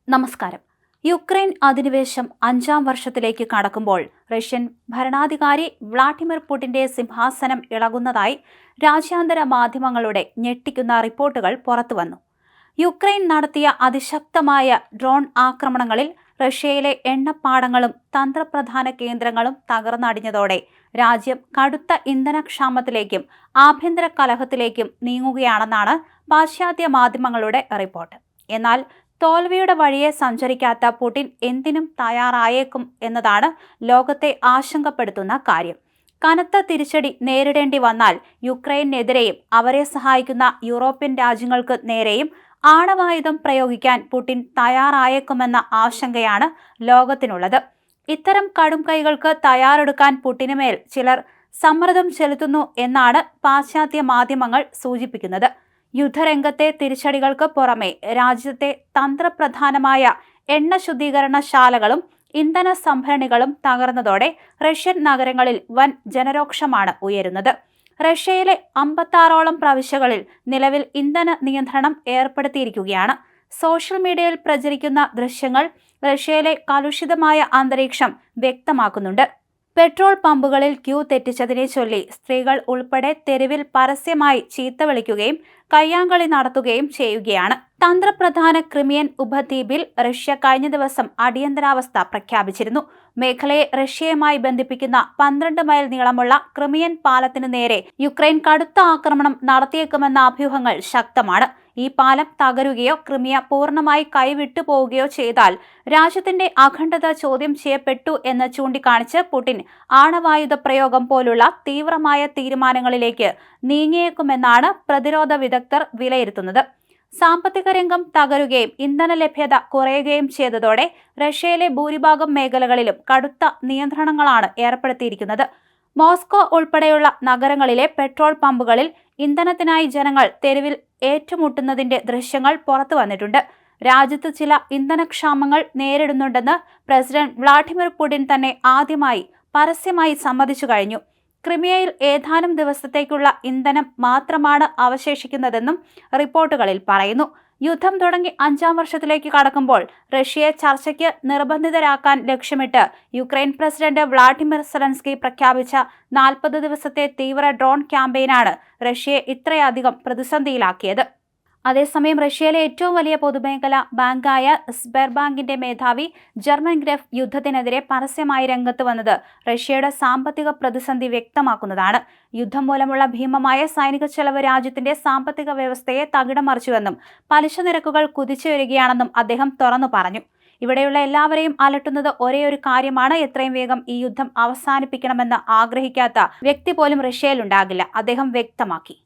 നമസ്കാരം. യുക്രൈൻ അധിനിവേശം 5ാം വർഷത്തിലേക്ക് കടക്കുമ്പോൾ റഷ്യൻ ഭരണാധികാരി വ്ളാഡിമിർ പുടിന്റെ സിംഹാസനം ഇളകുന്നതായി രാജ്യാന്തര മാധ്യമങ്ങളുടെ ഞെട്ടിക്കുന്ന റിപ്പോർട്ടുകൾ പുറത്തുവന്നു. യുക്രൈൻ നടത്തിയ അതിശക്തമായ ഡ്രോൺ ആക്രമണങ്ങളിൽ റഷ്യയിലെ എണ്ണപ്പാടങ്ങളും തന്ത്രപ്രധാന കേന്ദ്രങ്ങളും തകർന്നടിഞ്ഞതോടെ രാജ്യം കടുത്ത ഇന്ധനക്ഷാമത്തിലേക്കും ആഭ്യന്തര കലഹത്തിലേക്കും നീങ്ങുകയാണെന്നാണ് പാശ്ചാത്യ മാധ്യമങ്ങളുടെ റിപ്പോർട്ട്. എന്നാൽ തോൽവിയുടെ വഴിയെ സഞ്ചരിക്കാത്ത പുടിൻ എന്തിനും തയ്യാറായേക്കും എന്നതാണ് ലോകത്തെ ആശങ്കപ്പെടുത്തുന്ന കാര്യം. കനത്ത തിരിച്ചടി നേരിടേണ്ടി വന്നാൽ യുക്രൈനെതിരെയും അവരെ സഹായിക്കുന്ന യൂറോപ്യൻ രാജ്യങ്ങൾക്ക് നേരെയും ആണവായുധം പ്രയോഗിക്കാൻ പുടിൻ തയ്യാറായേക്കുമെന്ന ആശങ്കയാണ് ലോകത്തിനുള്ളത്. ഇത്തരം കടും കൈകൾക്ക് തയ്യാറെടുക്കാൻ പുടിനുമേൽ ചിലർ സമ്മർദ്ദം ചെലുത്തുന്നു എന്നാണ് പാശ്ചാത്യ മാധ്യമങ്ങൾ സൂചിപ്പിക്കുന്നത്. യുദ്ധരംഗത്തെ തിരിച്ചടികൾക്ക് പുറമെ രാജ്യത്തെ തന്ത്രപ്രധാനമായ എണ്ണ ശുദ്ധീകരണശാലകളും ഇന്ധന സംഭരണികളും തകർന്നതോടെ റഷ്യൻ നഗരങ്ങളിൽ വൻ ജനരോക്ഷമാണ് ഉയരുന്നത്. റഷ്യയിലെ 56ഓളം പ്രവിശ്യകളിൽ നിലവിൽ ഇന്ധന നിയന്ത്രണം ഏർപ്പെടുത്തിയിരിക്കുകയാണ്. സോഷ്യൽ മീഡിയയിൽ പ്രചരിക്കുന്ന ദൃശ്യങ്ങൾ റഷ്യയിലെ കലുഷിതമായ അന്തരീക്ഷം വ്യക്തമാക്കുന്നുണ്ട്. പെട്രോൾ പമ്പുകളിൽ ക്യൂ തെറ്റിച്ചതിനെ ചൊല്ലി സ്ത്രീകൾ ഉൾപ്പെടെ തെരുവിൽ പരസ്യമായി ചീത്ത വിളിക്കുകയും കയ്യാങ്കളി നടത്തുകയും ചെയ്യുകയാണ്. തന്ത്രപ്രധാന ക്രിമിയൻ ഉപദ്വീപിൽ റഷ്യ കഴിഞ്ഞ ദിവസം അടിയന്തരാവസ്ഥ പ്രഖ്യാപിച്ചിരുന്നു. മേഖലയെ റഷ്യയുമായി ബന്ധിപ്പിക്കുന്ന 12 മൈൽ നീളമുള്ള ക്രിമിയൻ പാലത്തിന് നേരെ യുക്രൈൻ കടുത്ത ആക്രമണം നടത്തിയേക്കുമെന്ന അഭ്യൂഹങ്ങൾ ശക്തമാണ്. ഈ പാലം തകരുകയോ ക്രിമിയ പൂർണ്ണമായി കൈവിട്ടു പോവുകയോ ചെയ്താൽ രാജ്യത്തിന്റെ അഖണ്ഡത ചോദ്യം ചെയ്യപ്പെട്ടു എന്ന് ചൂണ്ടിക്കാണിച്ച് പുടിൻ ആണവായുധ പ്രയോഗം പോലുള്ള തീവ്രമായ തീരുമാനങ്ങളിലേക്ക് നീങ്ങിയേക്കുമെന്നാണ് പ്രതിരോധ വിദഗ്ധർ വിലയിരുത്തുന്നത്. സാമ്പത്തിക രംഗം തകരുകയും ഇന്ധന ലഭ്യത കുറയുകയും ചെയ്തതോടെ റഷ്യയിലെ ഭൂരിഭാഗം മേഖലകളിലും കടുത്ത നിയന്ത്രണങ്ങളാണ് ഏർപ്പെടുത്തിയിരിക്കുന്നത്. മോസ്കോ ഉൾപ്പെടെയുള്ള നഗരങ്ങളിലെ പെട്രോൾ പമ്പുകളിൽ ഇന്ധനത്തിനായി ജനങ്ങൾ തെരുവിൽ ഏറ്റുമുട്ടുന്നതിന്റെ ദൃശ്യങ്ങൾ പുറത്തു വന്നിട്ടുണ്ട്. രാജ്യത്ത് ചില ഇന്ധനക്ഷാമങ്ങൾ നേരിടുന്നുണ്ടെന്ന് പ്രസിഡന്റ് വ്ളാഡിമിർ പുടിൻ തന്നെ ആദ്യമായി പരസ്യമായി സമ്മതിച്ചു കഴിഞ്ഞു. ക്രിമിയയിൽ ഏതാനും ദിവസത്തേക്കുള്ള ഇന്ധനം മാത്രമാണ് അവശേഷിക്കുന്നതെന്നും റിപ്പോർട്ടുകളിൽ പറയുന്നു. യുദ്ധം തുടങ്ങി 5ാം വർഷത്തിലേക്ക് കടക്കുമ്പോൾ റഷ്യയെ ചർച്ചയ്ക്ക് നിർബന്ധിതരാക്കാൻ ലക്ഷ്യമിട്ട് യുക്രൈൻ പ്രസിഡന്റ് വ്ളാഡിമിർ സെലൻസ്കി പ്രഖ്യാപിച്ച 40 ദിവസത്തെ തീവ്ര ഡ്രോൺ ക്യാമ്പയിനാണ് റഷ്യയെ ഇത്രയധികം പ്രതിസന്ധിയിലാക്കിയത്. അതേസമയം റഷ്യയിലെ ഏറ്റവും വലിയ പൊതുമേഖലാ ബാങ്കായ സ്ബെർബാങ്കിന്റെ മേധാവി ജർമ്മൻ ഗ്രെഫ് യുദ്ധത്തിനെതിരെ പരസ്യമായി രംഗത്ത് വന്നത് റഷ്യയുടെ സാമ്പത്തിക പ്രതിസന്ധി വ്യക്തമാക്കുന്നതാണ്. യുദ്ധം മൂലമുള്ള ഭീമമായ സൈനിക ചെലവ് രാജ്യത്തിന്റെ സാമ്പത്തിക വ്യവസ്ഥയെ തകിടം മറിച്ചുവെന്നും പലിശ നിരക്കുകൾ കുതിച്ചുയരുകയാണെന്നും അദ്ദേഹം തുറന്നു പറഞ്ഞു. ഇവിടെയുള്ള എല്ലാവരെയും അലട്ടുന്നത് ഒരേയൊരു കാര്യമാണ്: എത്രയും വേഗം ഈ യുദ്ധം അവസാനിപ്പിക്കണമെന്ന് ആഗ്രഹിക്കാത്ത വ്യക്തി പോലും റഷ്യയിലുണ്ടാകില്ല, അദ്ദേഹം വ്യക്തമാക്കി.